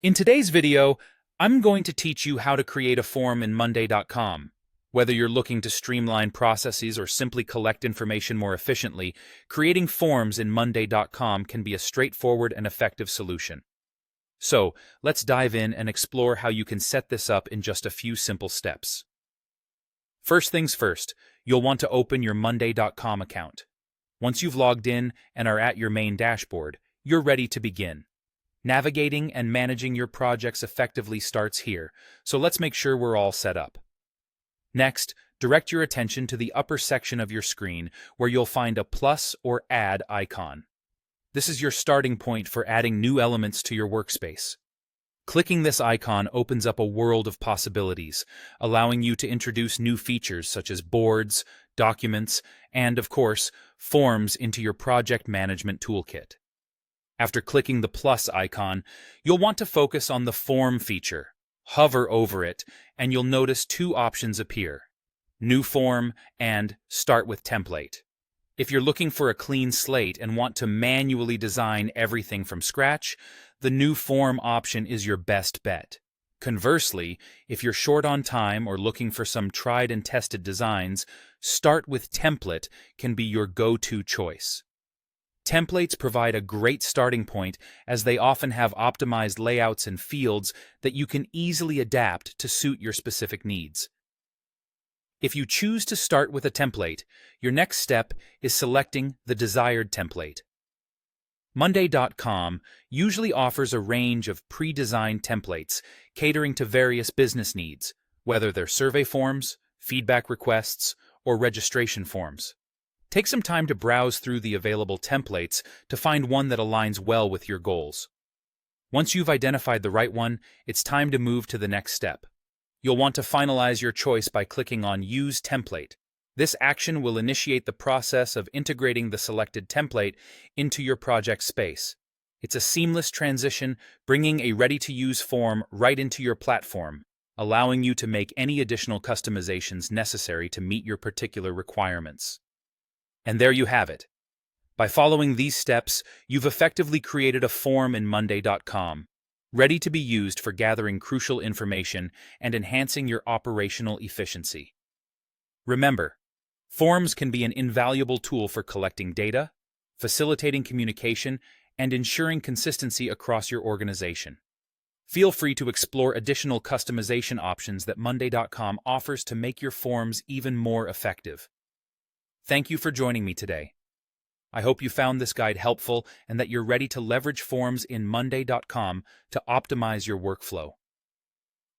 In today's video, I'm going to teach you how to create a form in Monday.com. Whether you're looking to streamline processes or simply collect information more efficiently, creating forms in Monday.com can be a straightforward and effective solution. So, let's dive in and explore how you can set this up in just a few simple steps. First things first, you'll want to open your Monday.com account. Once you've logged in and are at your main dashboard, you're ready to begin. Navigating and managing your projects effectively starts here, so let's make sure we're all set up. Next, direct your attention to the upper section of your screen where you'll find a plus or add icon. This is your starting point for adding new elements to your workspace. Clicking this icon opens up a world of possibilities, allowing you to introduce new features such as boards, documents, and, of course, forms into your project management toolkit. After clicking the plus icon, you'll want to focus on the Form feature. Hover over it, and you'll notice two options appear: New Form and Start with Template. If you're looking for a clean slate and want to manually design everything from scratch, the New Form option is your best bet. Conversely, if you're short on time or looking for some tried and tested designs, Start with Template can be your go-to choice. Templates provide a great starting point as they often have optimized layouts and fields that you can easily adapt to suit your specific needs. If you choose to start with a template, your next step is selecting the desired template. Monday.com usually offers a range of pre-designed templates catering to various business needs, whether they're survey forms, feedback requests, or registration forms. Take some time to browse through the available templates to find one that aligns well with your goals. Once you've identified the right one, it's time to move to the next step. You'll want to finalize your choice by clicking on Use Template. This action will initiate the process of integrating the selected template into your project space. It's a seamless transition, bringing a ready-to-use form right into your platform, allowing you to make any additional customizations necessary to meet your particular requirements. And there you have it. By following these steps, you've effectively created a form in Monday.com, ready to be used for gathering crucial information and enhancing your operational efficiency. Remember, forms can be an invaluable tool for collecting data, facilitating communication, and ensuring consistency across your organization. Feel free to explore additional customization options that Monday.com offers to make your forms even more effective. Thank you for joining me today. I hope you found this guide helpful and that you're ready to leverage forms in Monday.com to optimize your workflow.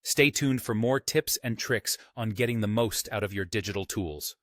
Stay tuned for more tips and tricks on getting the most out of your digital tools.